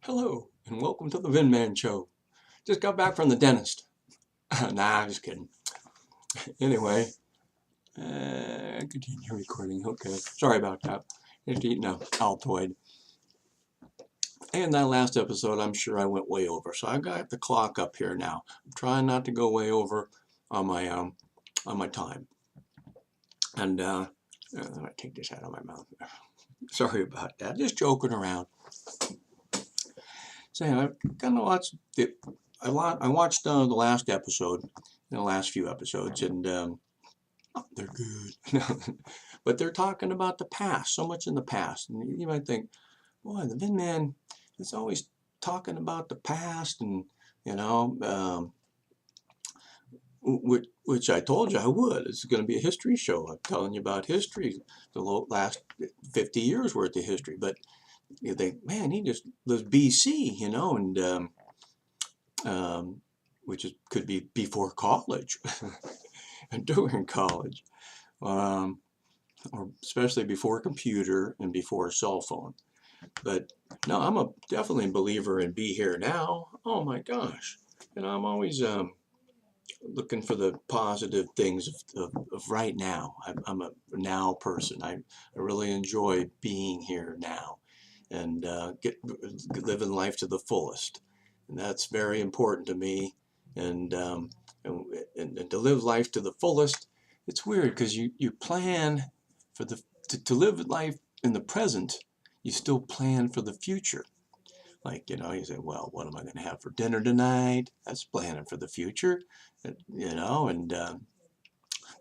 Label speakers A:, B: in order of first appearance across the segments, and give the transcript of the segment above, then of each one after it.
A: Hello, and welcome to the Vin-Man show. Just got back from the dentist. Nah, I'm just kidding. Anyway, continue recording. Okay, sorry about that. Just eating a Altoid. And that last episode, I'm sure I went way over. So I've got the clock up here now. I'm trying not to go way over on my time. And let me take this out of my mouth. Sorry about that. Just joking around. So I kind of watched I watched the last episode, the last few episodes, and they're good. But they're talking about the past, so much in the past. And you might think, boy, the Vin-Man is always talking about the past, and you know, which I told you I would. It's going to be a history show. I'm telling you about history, the last 50 years worth of history. But you think, man, he just lives BC, and which could be before college and during college, um, or especially before computer and before cell phone. But no, I'm definitely a believer in be here now. Oh my gosh, I'm always looking for the positive things of right now. I'm a now person. I really enjoy being here now and living life to the fullest. And that's very important to me. And, and to live life to the fullest, it's weird because you plan for to live life in the present, you still plan for the future. Like, you say, well, what am I going to have for dinner tonight? That's planning for the future, and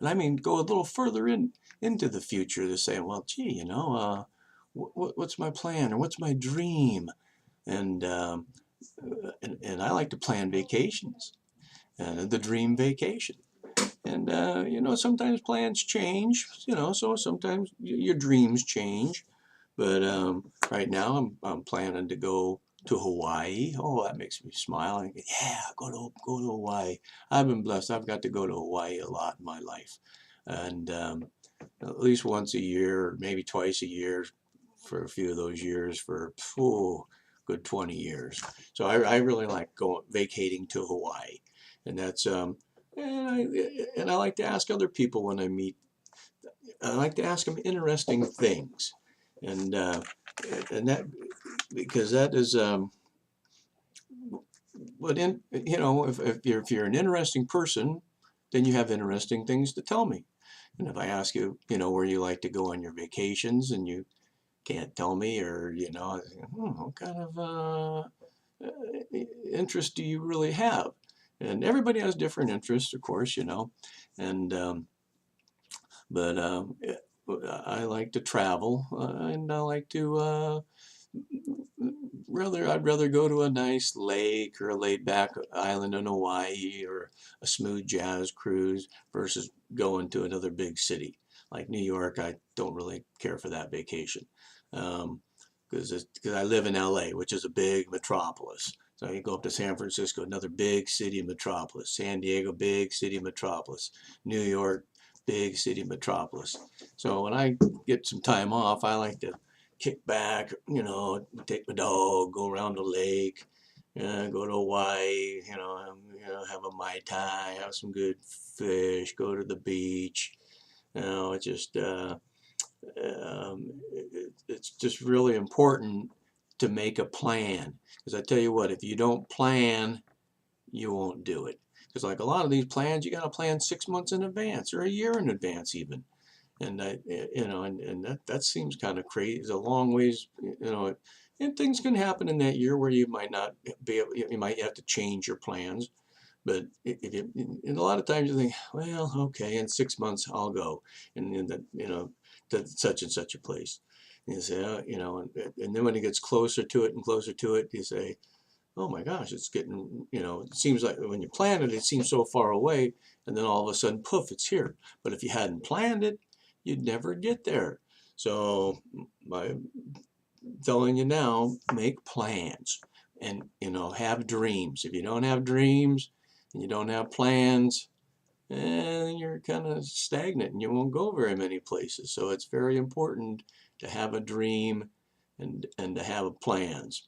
A: I mean, go a little further into the future to say, well, gee, what's my plan or what's my dream? And, and I like to plan vacations, the dream vacation. And, sometimes plans change, so sometimes your dreams change. But right now I'm planning to go to Hawaii. Oh, that makes me smile. Yeah, go to Hawaii. I've been blessed. I've got to go to Hawaii a lot in my life, and at least once a year, maybe twice a year, for a few of those years for good 20 years. So I really like going vacating to Hawaii, and that's and I like to ask other people when I meet. I like to ask them interesting things, and that because that is what if you're an interesting person, then you have interesting things to tell me. And if I ask you, where you like to go on your vacations, and you can't tell me, or I think, what kind of interest do you really have? And everybody has different interests, of course, and but I like to travel, and I like to I'd rather go to a nice lake or a laid back island in Hawaii or a smooth jazz cruise versus going to another big city like New York. I don't really care for that vacation, because I live in LA, which is a big metropolis. So you go up to San Francisco, another big city metropolis. San Diego, big city metropolis. New York, big city metropolis. So when I get some time off, I like to kick back, take my dog, go around the lake, go to Hawaii, have a Mai Tai, have some good fish, go to the beach. It's just, it's just really important to make a plan. Because I tell you what, if you don't plan, you won't do it. Because like a lot of these plans, you got to plan 6 months in advance or a year in advance even. And and that seems kind of crazy. It's a long ways, and things can happen in that year where you might not be able, you might have to change your plans. But and a lot of times you think, well, okay, in 6 months I'll go, and then to such and such a place. And you say, and then when it gets closer to it and closer to it, you say, oh my gosh, it's getting, it seems like when you plan it, it seems so far away, and then all of a sudden, poof, it's here. But if you hadn't planned it, you'd never get there. So I'm telling you now, make plans and, have dreams. If you don't have dreams and you don't have plans, you're kind of stagnant and you won't go very many places. So it's very important to have a dream and to have plans.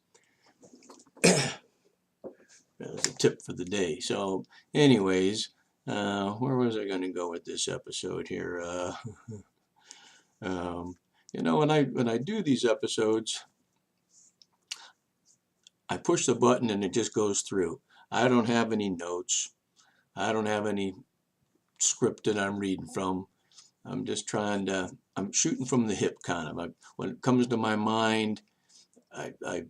A: as a tip for the day. So anyways, where was I going to go with this episode here? You know, when I do these episodes, I push the button and it just goes through. I don't have any notes. I don't have any script that I'm reading from. I'm just I'm shooting from the hip kind of. When it comes to my mind, I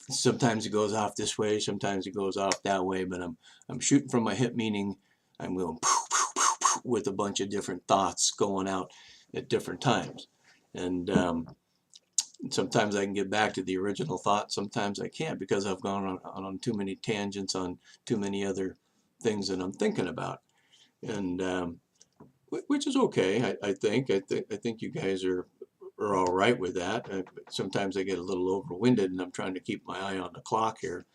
A: sometimes it goes off this way, sometimes it goes off that way, but I'm shooting from my hip, meaning I'm going poof, poof, poof, poof, with a bunch of different thoughts going out at different times. And sometimes I can get back to the original thought, sometimes I can't because I've gone on too many tangents on too many other things that I'm thinking about. And which is okay, I think. I think you guys are all right with that. Sometimes I get a little overwinded and I'm trying to keep my eye on the clock here.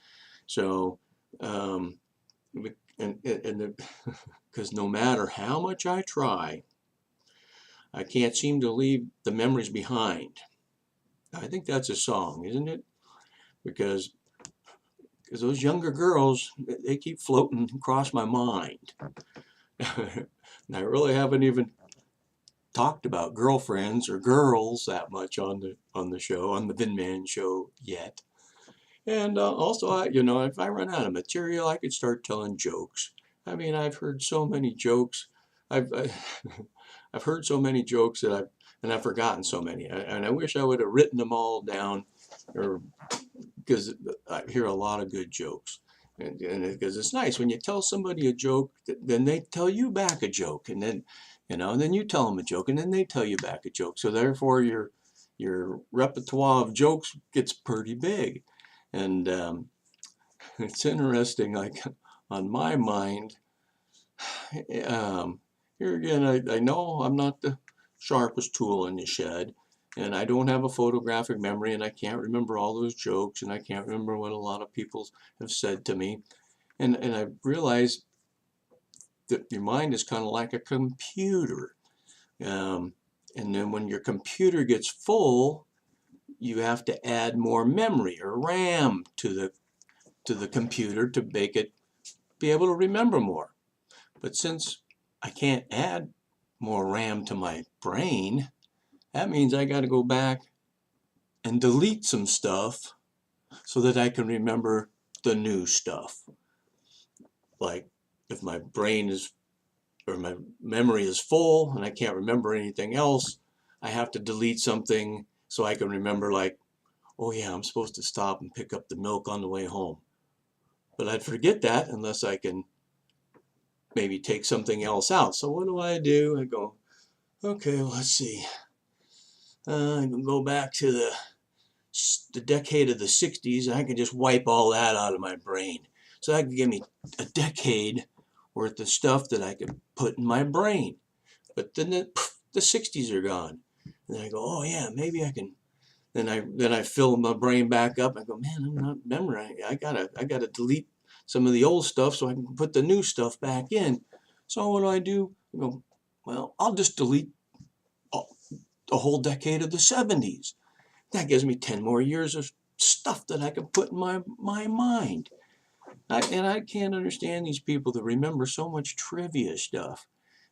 A: So, because no matter how much I try, I can't seem to leave the memories behind. I think that's a song, isn't it? Because those younger girls, they keep floating across my mind. And I really haven't even talked about girlfriends or girls that much on the show, on the VinMan show yet. And also, you know, if I run out of material, I could start telling jokes. I mean, I've heard so many jokes. I've I've heard so many jokes that I've forgotten so many, and I wish I would have written them all down, or because I hear a lot of good jokes. And because it's nice when you tell somebody a joke, then they tell you back a joke, and then, you know, and then you tell them a joke, and then they tell you back a joke. So therefore, your repertoire of jokes gets pretty big, and it's interesting. Like on my mind, here again, I know I'm not the sharpest tool in the shed, and I don't have a photographic memory, and I can't remember all those jokes, and I can't remember what a lot of people have said to me. And I realize that your mind is kind of like a computer. Um, and then when your computer gets full, you have to add more memory or RAM to the computer to make it be able to remember more. But since I can't add more RAM to my brain, that means I got to go back and delete some stuff so that I can remember the new stuff. Like if my brain is, or my memory is full and I can't remember anything else, I have to delete something so I can remember, like, oh yeah, I'm supposed to stop and pick up the milk on the way home. But I'd forget that unless I can maybe take something else out. So what do? I go, okay, well, let's see. I can go back to the decade of the 60s, and I can just wipe all that out of my brain. So that can give me a decade worth of stuff that I could put in my brain. But then the 60s are gone. And I go, oh yeah, maybe I can. Then I fill my brain back up. I go, man, I'm not remembering. I gotta delete some of the old stuff so I can put the new stuff back in. So what do? I go, well, I'll just delete the whole decade of the 70s. That gives me 10 more years of stuff that I can put in my mind. And I can't understand these people that remember so much trivia stuff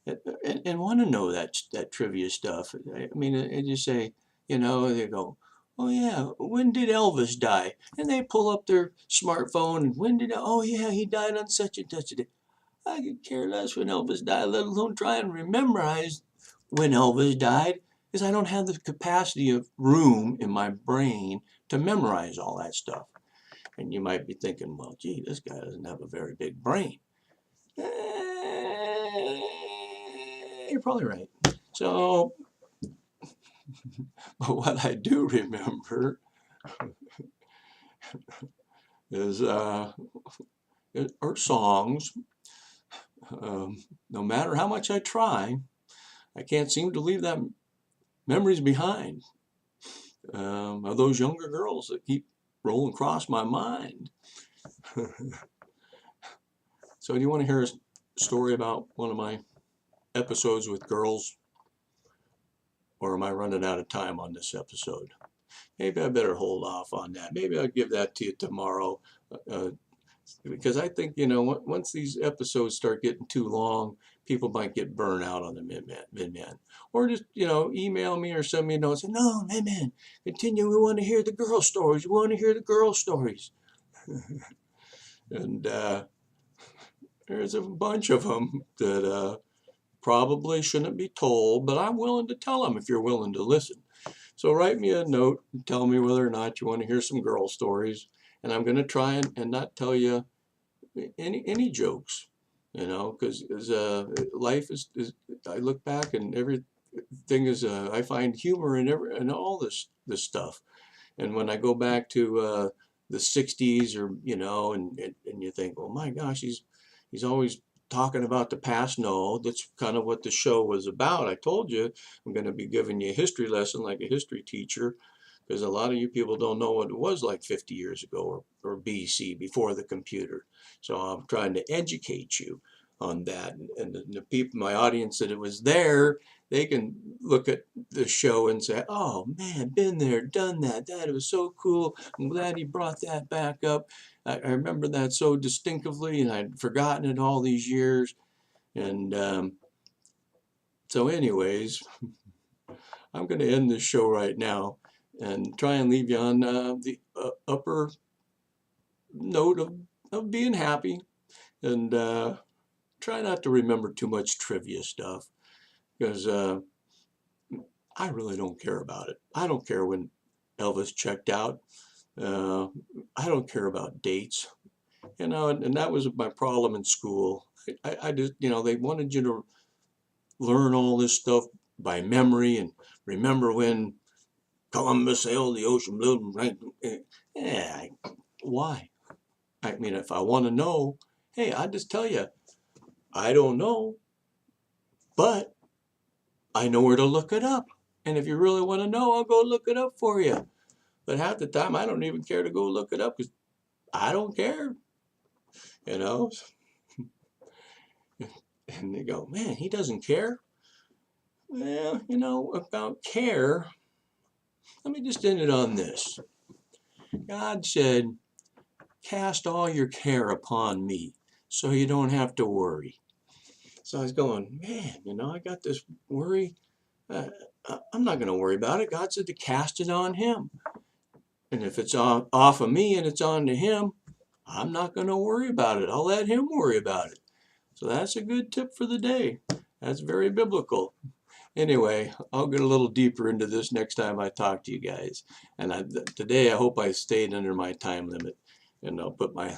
A: and want to know that trivia stuff. I mean, and you say, you know, they go, oh yeah, when did Elvis die? And they pull up their smartphone, and oh yeah, he died on such and such a day. I could care less when Elvis died, let alone try and memorize when Elvis died, because I don't have the capacity of room in my brain to memorize all that stuff. And you might be thinking, well, gee, this guy doesn't have a very big brain. You're probably right. So, but what I do remember is are songs. No matter how much I try, I can't seem to leave that memories behind of those younger girls that keep rolling across my mind. So do you want to hear a story about one of my episodes with girls? Or am I running out of time on this episode? Maybe I better hold off on that. Maybe I'll give that to you tomorrow. because I think, you know, once these episodes start getting too long, people might get burned out on the VinMan. Or just, you know, email me or send me a note and say, no, VinMan, continue. We want to hear the girl stories. We want to hear the girl stories. And there's a bunch of them that probably shouldn't be told, but I'm willing to tell them if you're willing to listen. So write me a note and tell me whether or not you want to hear some girl stories. And I'm going to try and not tell you any jokes, you know, because life is, I look back and everything is, I find humor in all this stuff. And when I go back to the 60s, or, you know, and you think, oh my gosh, he's always talking about the past. No, that's kind of what the show was about. I told you I'm going to be giving you a history lesson like a history teacher, because a lot of you people don't know what it was like 50 years ago, or BC, before the computer. So I'm trying to educate you on that. And the people, my audience that it was there, they can look at the show and say, oh man, been there, done that. That was so cool. I'm glad he brought that back up. I remember that so distinctively, and I'd forgotten it all these years. And so anyways, I'm going to end this show right now and try and leave you on the upper note of being happy, and try not to remember too much trivia stuff, because I really don't care about it. I don't care when Elvis checked out. I don't care about dates, you know, and that was my problem in school. I just, you know, they wanted you to learn all this stuff by memory and remember when Columbus sailed the ocean blue. Right? Yeah, why? I mean, if I want to know, hey, I just tell you, I don't know, but I know where to look it up. And if you really want to know, I'll go look it up for you. But half the time, I don't even care to go look it up because I don't care, you know. And they go, man, he doesn't care. Well, you know, about care, let me just end it on this. God said, cast all your care upon me so you don't have to worry. So I was going, man, you know, I got this worry. I'm not going to worry about it. God said to cast it on him. And if it's off of me and it's on to him, I'm not going to worry about it. I'll let him worry about it. So that's a good tip for the day. That's very biblical. Anyway, I'll get a little deeper into this next time I talk to you guys. And today I hope I stayed under my time limit. And I'll put my